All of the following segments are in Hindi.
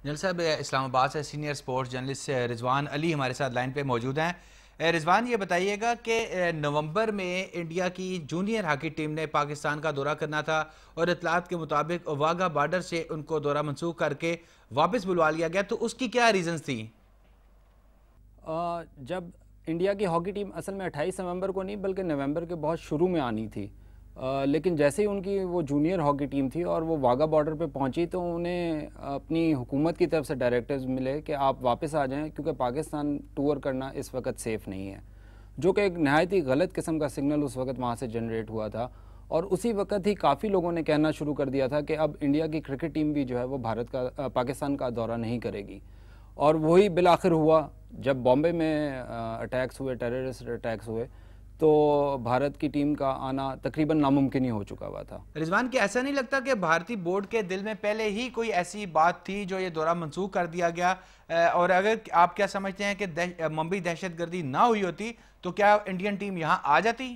जनरल साहब, इस्लामाबाद से senior sports journalist Rizwan Ali हमारे साथ लाइन पे मौजूद हैं। रिजवान, ये बताइएगा कि नवंबर में इंडिया की जूनियर हॉकी टीम ने पाकिस्तान का दौरा करना था और इतलात के मुताबिक वाघा बॉर्डर से उनको दौरा मनसूख करके वापस बुलवा लिया गया, तो उसकी क्या रीजंस थी? जब इंडिया की हॉकी टीम असल में 28 नवंबर को नहीं बल्कि नवंबर के बहुत शुरू में आनी थी, लेकिन जैसे ही उनकी वो जूनियर हॉकी टीम थी और वो वाघा बॉर्डर पे पहुंची तो उन्हें अपनी हुकूमत की तरफ से डायरेक्टर्स मिले कि आप वापस आ जाएं क्योंकि पाकिस्तान टूर करना इस वक्त सेफ़ नहीं है, जो कि एक नहायत ही गलत किस्म का सिग्नल उस वक्त वहाँ से जनरेट हुआ था। और उसी वक्त ही काफ़ी लोगों ने कहना शुरू कर दिया था कि अब इंडिया की क्रिकेट टीम भी जो है वो पाकिस्तान का दौरा नहीं करेगी। और वही बिलाखिर हुआ, जब बॉम्बे में अटैक्स हुए, टेररिस्ट अटैक्स हुए, तो भारत की टीम का आना तकरीबन नामुमकिन ही हो चुका हुआ था। रिजवान, क्या ऐसा नहीं लगता कि भारतीय बोर्ड के दिल में पहले ही कोई ऐसी बात थी जो ये दौरा मनसूख कर दिया गया? और अगर आप क्या समझते हैं कि मुंबई दहशतगर्दी ना हुई होती तो क्या इंडियन टीम यहाँ आ जाती?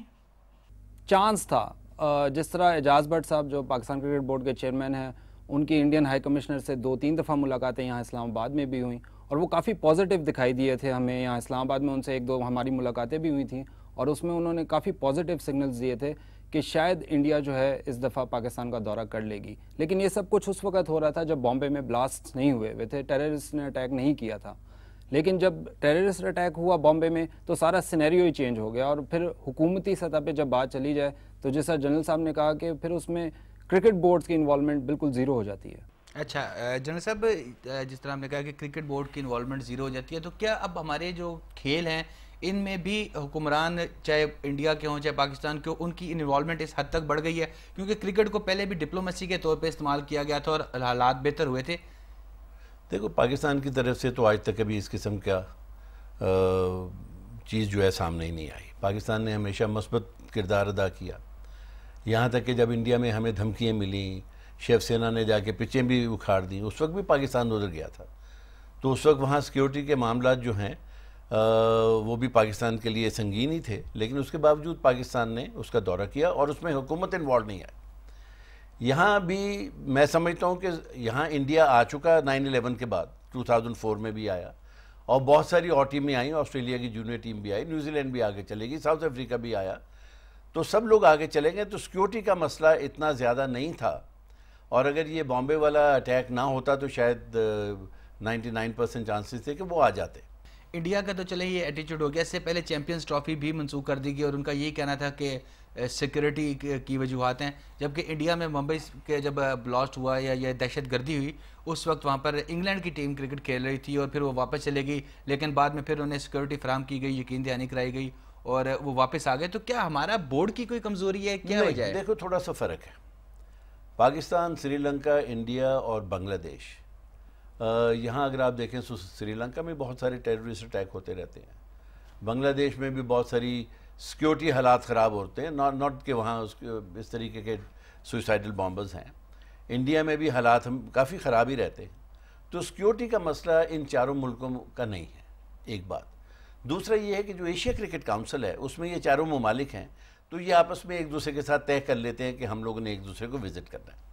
चांस था। जिस तरह एजाज भट्ट साहब जो पाकिस्तान क्रिकेट बोर्ड के चेयरमैन हैं, उनकी इंडियन हाई कमिश्नर से 2-3 दफ़ा मुलाकातें यहाँ इस्लामाबाद में भी हुई और वो काफ़ी पॉजिटिव दिखाई दिए थे हमें। यहाँ इस्लामाबाद में उनसे 1-2 हमारी मुलाकातें भी हुई थी और उसमें उन्होंने काफ़ी पॉजिटिव सिग्नल्स दिए थे कि शायद इंडिया जो है इस दफ़ा पाकिस्तान का दौरा कर लेगी। लेकिन ये सब कुछ उस वक्त हो रहा था जब बॉम्बे में ब्लास्ट नहीं हुए थे, टेररिस्ट ने अटैक नहीं किया था। लेकिन जब टेररिस्ट अटैक हुआ बॉम्बे में तो सारा सिनेरियो ही चेंज हो गया। और फिर हुकूमती सतह पे जब बात चली जाए तो जैसा जनरल साहब ने कहा कि फिर उसमें क्रिकेट बोर्ड्स की इन्वॉल्वमेंट बिल्कुल ज़ीरो हो जाती है। अच्छा जनरल साहब, जिस तरह हमने कहा कि क्रिकेट बोर्ड की इन्वॉल्वमेंट ज़ीरो हो जाती है, तो क्या अब हमारे जो खेल हैं इनमें भी हुक्मरान चाहे इंडिया के हों चाहे पाकिस्तान के हों, उनकी इन्वॉल्वमेंट इस हद तक बढ़ गई है? क्योंकि क्रिकेट को पहले भी डिप्लोमेसी के तौर पे इस्तेमाल किया गया था और हालात बेहतर हुए थे। देखो, पाकिस्तान की तरफ से तो आज तक कभी इस किस्म का चीज़ जो है सामने ही नहीं आई। पाकिस्तान ने हमेशा मस्बत किरदार अदा किया। यहाँ तक कि जब इंडिया में हमें धमकियाँ मिली, शिवसेना ने जाके पिचें भी उखाड़ दी, उस वक्त भी पाकिस्तान उधर गया था। तो उस वक्त वहाँ सिक्योरिटी के मामला जो हैं वो भी पाकिस्तान के लिए संगीन ही थे, लेकिन उसके बावजूद पाकिस्तान ने उसका दौरा किया और उसमें हुकूमत इन्वॉल्व नहीं आई। यहाँ भी मैं समझता हूँ कि यहाँ इंडिया आ चुका 9/11 के बाद, 2004 में भी आया और बहुत सारी और टीमें आई, ऑस्ट्रेलिया की जूनियर टीम भी आई, न्यूजीलैंड भी आगे चलेगी, साउथ अफ्रीका भी आया, तो सब लोग आगे चले गए। तो सिक्योरिटी का मसला इतना ज़्यादा नहीं था और अगर ये बॉम्बे वाला अटैक ना होता तो शायद 99% चांसेस थे कि वो आ जाते। इंडिया का तो चले ये एटीट्यूड हो गया, इससे पहले चैंपियंस ट्रॉफी भी मंसूख कर दी गई और उनका यही कहना था कि सिक्योरिटी की वजूहत हैं, जबकि इंडिया में मुंबई के जब ब्लास्ट हुआ या ये दहशतगर्दी हुई उस वक्त वहाँ पर इंग्लैंड की टीम क्रिकेट खेल रही थी और फिर वो वापस चले गई, लेकिन बाद में फिर उन्हें सिक्योरिटी फराहम की गई, यकीन दहानी कराई गई और वो वापस आ गए। तो क्या हमारा बोर्ड की कोई कमज़ोरी है, क्या वजह है? देखो, थोड़ा सा फ़र्क है। पाकिस्तान, श्रीलंका, इंडिया और बांग्लादेश, यहाँ अगर आप देखें तो श्रीलंका में बहुत सारे टेररिस्ट अटैक होते रहते हैं, बांग्लादेश में भी बहुत सारी सिक्योरिटी हालात ख़राब होते हैं, नॉट कि वहाँ उसके इस तरीके के सुसाइडल बॉम्बर्स हैं। इंडिया में भी हालात हम काफ़ी ख़राब ही रहते हैं। तो सिक्योरिटी का मसला इन चारों मुल्कों का नहीं है, एक बात। दूसरा ये है कि जो एशिया क्रिकेट काउंसिल है उसमें ये चारों ममालिक हैं, तो ये आपस में एक दूसरे के साथ तय कर लेते हैं कि हम लोगों ने एक दूसरे को विज़िट करना है।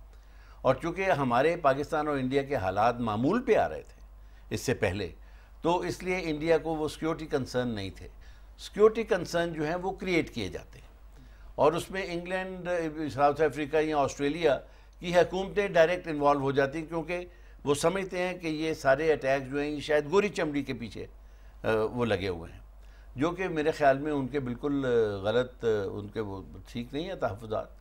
और चूँकि हमारे पाकिस्तान और इंडिया के हालात मामूल पे आ रहे थे इससे पहले, तो इसलिए इंडिया को वो सिक्योरिटी कंसर्न नहीं थे। सिक्योरिटी कंसर्न जो हैं वो क्रिएट किए जाते हैं और उसमें इंग्लैंड, साउथ अफ्रीका या ऑस्ट्रेलिया की हुकूमतें डायरेक्ट इन्वॉल्व हो जाती हैं, क्योंकि वो समझते हैं कि ये सारे अटैक जो हैं ये शायद गोरी चमड़ी के पीछे वो लगे हुए हैं, जो कि मेरे ख्याल में उनके बिल्कुल गलत, उनके वो ठीक नहीं है तहफ़्फ़ुज़ात।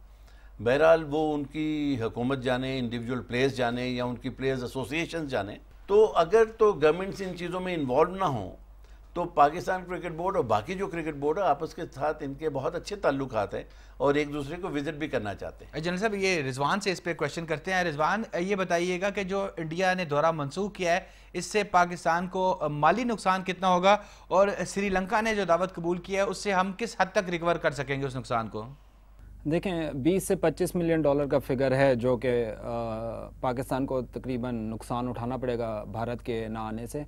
बहरहाल वो उनकी हुकूमत जाने, इंडिविजुअल प्लेयर्स जाने या उनकी प्लेयर्स एसोसिएशन जाने। तो अगर तो गवर्नमेंट्स इन चीज़ों में इन्वॉल्व ना हो तो पाकिस्तान क्रिकेट बोर्ड और बाकी जो क्रिकेट बोर्ड है आपस के साथ इनके बहुत अच्छे ताल्लुकात हैं और एक दूसरे को विजिट भी करना चाहते हैं। जनरल साहब, ये रिजवान से इस पर क्वेश्चन करते हैं। रिजवान, ये बताइएगा कि जो इंडिया ने दौरा मंसूख किया है इससे पाकिस्तान को माली नुकसान कितना होगा और श्रीलंका ने जो दावत कबूल किया है उससे हम किस हद तक रिकवर कर सकेंगे उस नुकसान को? देखें, 20 से 25 मिलियन डॉलर का फिगर है जो कि पाकिस्तान को तकरीबन नुकसान उठाना पड़ेगा भारत के ना आने से।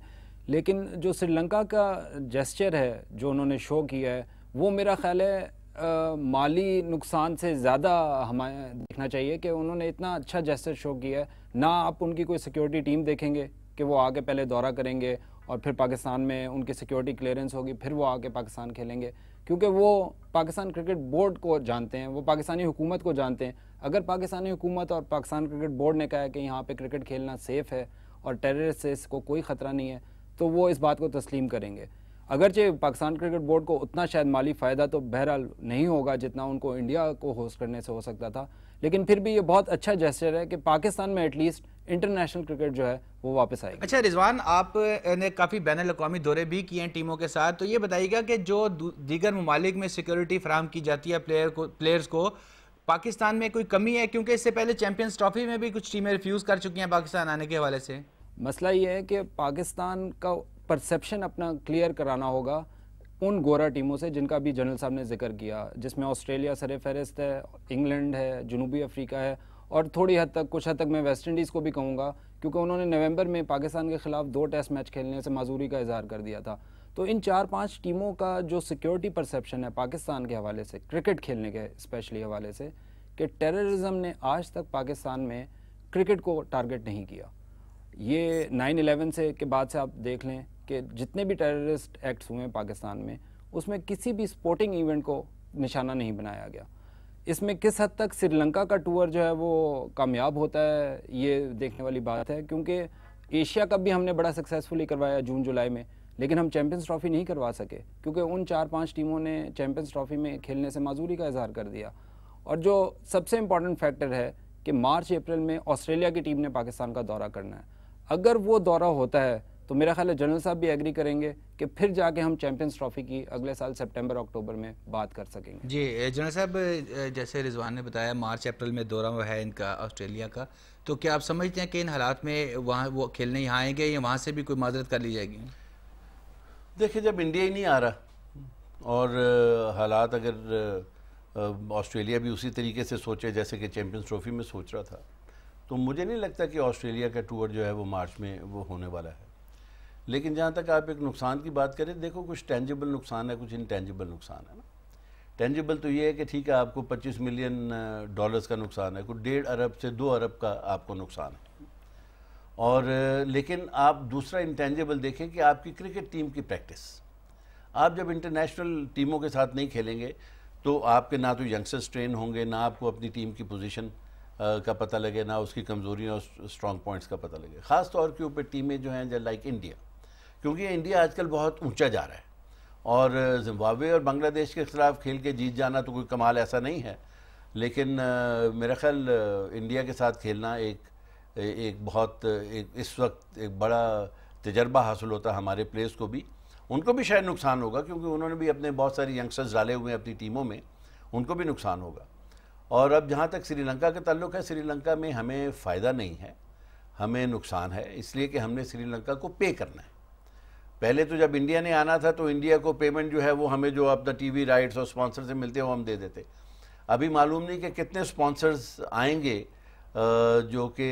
लेकिन जो श्रीलंका का जेस्चर है जो उन्होंने शो किया है वो मेरा ख्याल है माली नुकसान से ज़्यादा हमें देखना चाहिए कि उन्होंने इतना अच्छा जेस्चर शो किया है। ना आप उनकी कोई सिक्योरिटी टीम देखेंगे कि वो आके पहले दौरा करेंगे और फिर पाकिस्तान में उनकी सिक्योरिटी क्लियरेंस होगी, फिर वो आके पाकिस्तान खेलेंगे, क्योंकि वो पाकिस्तान क्रिकेट बोर्ड को जानते हैं, वो पाकिस्तानी हुकूमत को जानते हैं। अगर पाकिस्तानी हुकूमत और पाकिस्तान क्रिकेट बोर्ड ने कहा है कि यहाँ पे क्रिकेट खेलना सेफ़ है और टेररिस्ट से इसको कोई ख़तरा नहीं है, तो वो इस बात को तस्लीम करेंगे। अगरचे पाकिस्तान क्रिकेट बोर्ड को उतना शायद माली फ़ायदा तो बहरहाल नहीं होगा जितना उनको इंडिया को होस्ट करने से हो सकता था, लेकिन फिर भी ये बहुत अच्छा जेस्चर है कि पाकिस्तान में एटलीस्ट इंटरनेशनल क्रिकेट जो है वो वापस आएगी। अच्छा रिजवान, आपने काफ़ी बैनुल अक़वामी दौरे भी किए हैं टीमों के साथ, तो ये बताइएगा कि जो दीगर ममालिक में सिक्योरिटी फराहम की जाती है प्लेयर्स को, पाकिस्तान में कोई कमी है? क्योंकि इससे पहले चैंपियंस ट्रॉफी में भी कुछ टीमें रिफ्यूज़ कर चुकी हैं पाकिस्तान आने के हवाले से। मसला ये है कि पाकिस्तान का परसेप्शन अपना क्लियर कराना होगा उन गोरा टीमों से जिनका भी जनरल साहब ने जिक्र किया, जिसमें ऑस्ट्रेलिया सर फहरिस्त है, इंग्लैंड है, जनूबी अफ्रीका है, और थोड़ी हद तक, कुछ हद तक मैं वेस्ट इंडीज़ को भी कहूँगा, क्योंकि उन्होंने नवंबर में पाकिस्तान के ख़िलाफ़ 2 टेस्ट मैच खेलने से माजूरी का इजहार कर दिया था। तो इन 4-5 टीमों का जो सिक्योरिटी परसेप्शन है पाकिस्तान के हवाले से, क्रिकेट खेलने के स्पेशली हवाले से, कि टेररिज्म ने आज तक पाकिस्तान में क्रिकेट को टारगेट नहीं किया। ये 9/11 से के बाद से आप देख लें कि जितने भी टेररिस्ट एक्ट्स हुए हैं पाकिस्तान में, उसमें किसी भी स्पोर्टिंग इवेंट को निशाना नहीं बनाया गया। इसमें किस हद तक श्रीलंका का टूर जो है वो कामयाब होता है, ये देखने वाली बात है, क्योंकि एशिया कप भी हमने बड़ा सक्सेसफुली करवाया जून-जुलाई में, लेकिन हम चैंपियंस ट्रॉफ़ी नहीं करवा सके क्योंकि उन 4-5 टीमों ने चैंपियंस ट्रॉफ़ी में खेलने से माजूरी का इजहार कर दिया। और जो सबसे इम्पॉर्टेंट फैक्टर है कि मार्च-अप्रैल में ऑस्ट्रेलिया की टीम ने पाकिस्तान का दौरा करना है। अगर वो दौरा होता है तो मेरा ख्याल है जनरल साहब भी एग्री करेंगे कि फिर जाके हम चैंपियंस ट्रॉफ़ी की अगले साल सितंबर-अक्टूबर में बात कर सकेंगे। जी जनरल साहब, जैसे रिजवान ने बताया मार्च-अप्रैल में दौरा है इनका ऑस्ट्रेलिया का, तो क्या आप समझते हैं कि इन हालात में वहाँ वो खेलने यहाँ आएंगे या वहाँ से भी कोई माजरत कर ली जाएगी? देखिए, जब इंडिया ही नहीं आ रहा और हालात अगर ऑस्ट्रेलिया भी उसी तरीके से सोचे जैसे कि चैंपियंस ट्रॉफ़ी में सोच रहा था, तो मुझे नहीं लगता कि ऑस्ट्रेलिया का टूर जो है वो मार्च में वो होने वाला है। लेकिन जहाँ तक आप एक नुकसान की बात करें, देखो कुछ टेंजिबल नुकसान है, कुछ इनटेंजिबल नुकसान है ना। टेंजिबल तो ये है कि ठीक है, आपको $25 मिलियन का नुकसान है, कुछ 1.5 अरब से 2 अरब का आपको नुकसान है। और लेकिन आप दूसरा इंटेंजिबल देखें कि आपकी क्रिकेट टीम की प्रैक्टिस, आप जब इंटरनेशनल टीमों के साथ नहीं खेलेंगे तो आपके ना तो यंगस्टर्स ट्रेन होंगे, ना आपको अपनी टीम की पोजीशन का पता लगे, ना उसकी कमज़ोरियाँ और स्ट्रॉन्ग पॉइंट्स का पता लगे। ख़ास तौर के ऊपर टीमें जो हैं लाइक इंडिया, क्योंकि इंडिया आजकल बहुत ऊंचा जा रहा है और जिम्बाब्वे और बांग्लादेश के ख़िलाफ़ खेल के जीत जाना तो कोई कमाल ऐसा नहीं है, लेकिन मेरा ख्याल इंडिया के साथ खेलना एक बहुत इस वक्त एक बड़ा तजर्बा हासिल होता है हमारे प्लेयर्स को भी। उनको भी शायद नुकसान होगा क्योंकि उन्होंने भी अपने बहुत सारे यंगस्टर्स डाले हुए हैं अपनी टीमों में, उनको भी नुकसान होगा। और अब जहाँ तक श्रीलंका का ताल्लुक़ है, श्रीलंका में हमें फ़ायदा नहीं है, हमें नुकसान है, इसलिए कि हमने श्रीलंका को पे करना है। पहले तो जब इंडिया ने आना था तो इंडिया को पेमेंट जो है वो हमें जो अपना टीवी राइट्स और स्पॉन्सर से मिलते हैं वो हम दे देते। अभी मालूम नहीं कि कितने स्पॉन्सर्स आएंगे जो कि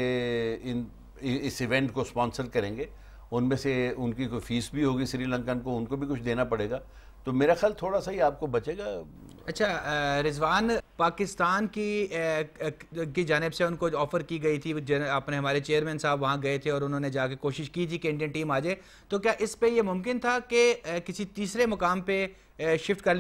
इस इवेंट को स्पॉन्सर करेंगे, उनमें से उनकी कोई फ़ीस भी होगी श्रीलंकन को, उनको भी कुछ देना पड़ेगा, तो मेरा ख्याल थोड़ा सा ही आपको बचेगा। अच्छा रिजवान, पाकिस्तान की जानिब से उनको ऑफ़र की गई थी, आपने हमारे चेयरमैन साहब वहाँ गए थे और उन्होंने जाके कोशिश की थी कि इंडियन टीम आ जाए, तो क्या इस पे ये मुमकिन था कि किसी तीसरे मुकाम पे शिफ्ट कर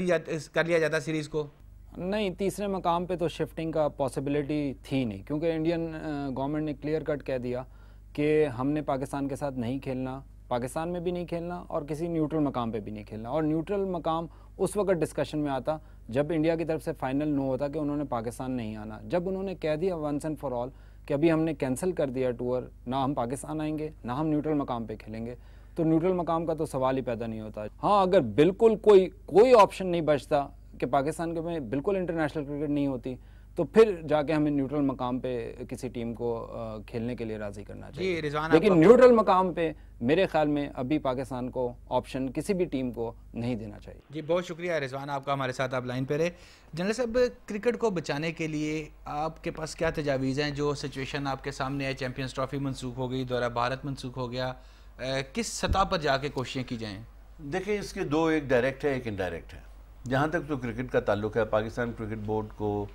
लिया जाता सीरीज़ को? नहीं, तीसरे मकाम पे तो शिफ्टिंग का पॉसिबिलिटी थी नहीं, क्योंकि इंडियन गवर्नमेंट ने क्लियर कट कह दिया कि हमने पाकिस्तान के साथ नहीं खेलना, पाकिस्तान में भी नहीं खेलना और किसी न्यूट्रल मकाम पे भी नहीं खेलना। और न्यूट्रल मकाम उस वक्त डिस्कशन में आता जब इंडिया की तरफ से फाइनल नो होता कि उन्होंने पाकिस्तान नहीं आना। जब उन्होंने कह दिया वंस एंड फॉर ऑल कि अभी हमने कैंसिल कर दिया टूर, ना हम पाकिस्तान आएंगे ना हम न्यूट्रल मकाम पे खेलेंगे, तो न्यूट्रल मकाम का तो सवाल ही पैदा नहीं होता। हाँ, अगर बिल्कुल कोई ऑप्शन नहीं बचता कि पाकिस्तान के में बिल्कुल इंटरनेशनल क्रिकेट नहीं होती, तो फिर जाके हमें न्यूट्रल मकाम पे किसी टीम को खेलने के लिए राज़ी करना चाहिए। लेकिन न्यूट्रल मकाम पे मेरे ख्याल में अभी पाकिस्तान को ऑप्शन किसी भी टीम को नहीं देना चाहिए। जी बहुत शुक्रिया रिजवान आपका, हमारे साथ आप लाइन पे रहे। जनरल साहब, क्रिकेट को बचाने के लिए आपके पास क्या तजावीज़ हैं? जो सिचुएशन आपके सामने है, चैम्पियंस ट्रॉफ़ी मनसूख हो गई, दौरा भारत मनसूख हो गया, किस सतह पर जाके कोशिशें की जाएँ? देखिए, इसके दो, एक डायरेक्ट है एक इनडायरेक्ट है। जहाँ तक तो क्रिकेट का ताल्लुक है, पाकिस्तान क्रिकेट बोर्ड को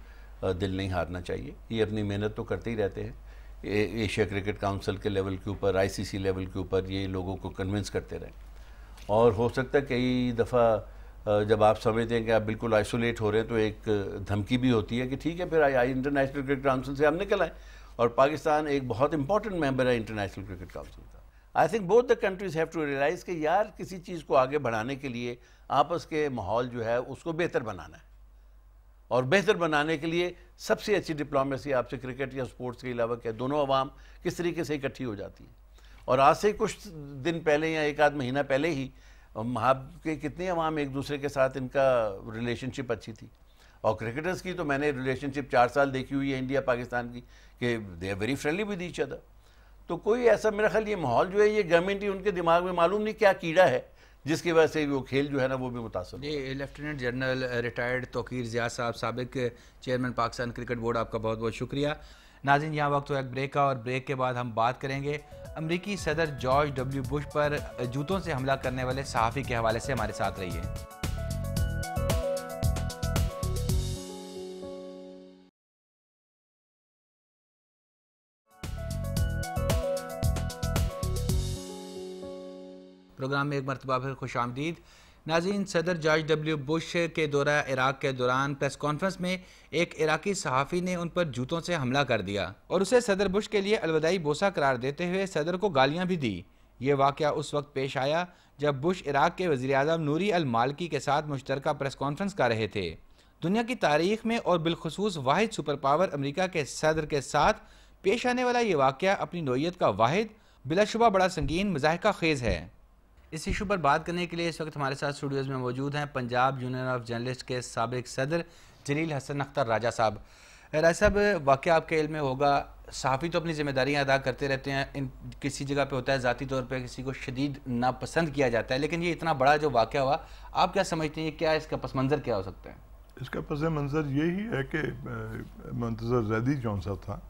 दिल नहीं हारना चाहिए, ये अपनी मेहनत तो करते ही रहते हैं। एशिया क्रिकेट काउंसिल के लेवल के ऊपर, आईसीसी लेवल के ऊपर ये लोगों को कन्विंस करते रहें। और हो सकता है कई दफ़ा जब आप समझते हैं कि आप बिल्कुल आइसोलेट हो रहे हैं तो एक धमकी भी होती है कि ठीक है फिर इंटरनेशनल क्रिकेट काउंसिल से हम निकल आए। और पाकिस्तान एक बहुत इंपॉर्टेंट मेंबर है इंटरनेशनल क्रिकेट काउंसिल का। I think both the countries have to realize कि यार किसी चीज़ को आगे बढ़ाने के लिए आपस के माहौल जो है उसको बेहतर बनाना है, और बेहतर बनाने के लिए सबसे अच्छी डिप्लोमेसी आपसे क्रिकेट या स्पोर्ट्स के अलावा क्या, दोनों अवाम किस तरीके से इकट्ठी हो जाती है। और आज से कुछ दिन पहले या एक आध महीना पहले ही के कितने अवाम एक दूसरे के साथ इनका रिलेशनशिप अच्छी थी। और क्रिकेटर्स की तो मैंने रिलेशनशिप 4 साल देखी हुई है इंडिया पाकिस्तान की कि they are very friendly with each other. तो कोई ऐसा मेरा ख्याल ये माहौल जो है ये गवर्नमेंट ही उनके दिमाग में मालूम नहीं क्या कीड़ा है जिसकी वजह से वो खेल जो है ना वो भी मुतासर। ये lieutenant general retired Tauqeer Zia साहब, साबिक चेयरमैन पाकिस्तान क्रिकेट बोर्ड, आपका बहुत बहुत शुक्रिया। नाज़रीन, यहाँ वक्त हुआ एक ब्रेक का, और ब्रेक के बाद हम बात करेंगे अमरीकी सदर जॉर्ज डब्ल्यू बुश पर जूतों से हमला करने वाले सहाफ़ी के हवाले से। हमारे साथ रहिए। प्रोग्राम में एक मरतबा फिर खुश आमदीद। नाज़रीन, सदर जॉर्ज डब्ल्यू बुश के दौरा इराक़ के दौरान प्रेस कॉन्फ्रेंस में एक इराक़ी सहाफ़ी ने उन पर जूतों से हमला कर दिया और उसे सदर बुश के लिए अलविदाई बोसा करार देते हुए सदर को गालियाँ भी दी। ये वाक़या उस वक्त पेश आया जब बुश इराक़ के वज़ीर-ए-आज़म नूरी अल मालिकी के साथ मुश्तरका प्रेस कॉन्फ्रेंस कर रहे थे। दुनिया की तारीख़ में और बिलखुसूस वाहिद सुपर पावर अमरीका के सदर के साथ पेश आने वाला ये वाक़या अपनी नोयत का वाहिद, बिलाशुबा बड़ा संगीन, मज़ाहिका खेज़ है। इस इशू पर बात करने के लिए इस वक्त हमारे साथ स्टूडियोज़ में मौजूद हैं पंजाब यूनियन ऑफ जर्नलिस्ट के साबिक सदर जलील हसन अख्तर राजा साहब। राजा साहब, वाक़या आपके इल्म में होगा, सहाफ़ी तो अपनी ज़िम्मेदारियाँ अदा करते रहते हैं, इन किसी जगह पे होता है ज़ाती तौर पे किसी को शदीद नापसंद किया जाता है, लेकिन ये इतना बड़ा जो वाक़या हुआ, आप क्या समझते हैं, क्या इसका पस मंज़र क्या हो सकता है? इसका पस मंज़र यही है कि मुंतज़र ज़ैदी जौन सा था,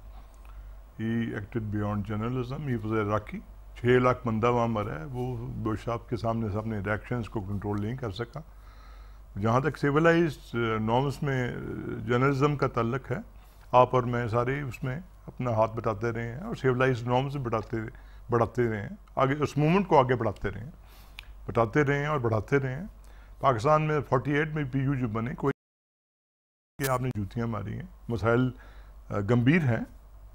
he acted beyond journalism, he was Iraqi. 6 lakh बंदा वहाँ मरा है, वो बुश साहब के सामने से अपने रिएक्शंस को कंट्रोल नहीं कर सका। जहाँ तक सिविलाइज्ड नॉर्म्स में जर्नलिज्म का ताल्लुक है, आप और मैं सारे उसमें अपना हाथ बटाते रहे हैं और सिविलाइज्ड नॉर्म्स बढ़ाते रहे हैं, आगे उस मूवमेंट को आगे बढ़ाते रहे हैं, और बढ़ाते रहे हैं। पाकिस्तान में 48 में PU जो बने, कोई कि आपने जूतियाँ मारी हैं, मसाइल गंभीर हैं,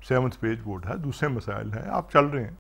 7th पेज बोर्ड है, दूसरे मसाइल हैं, आप चल रहे हैं।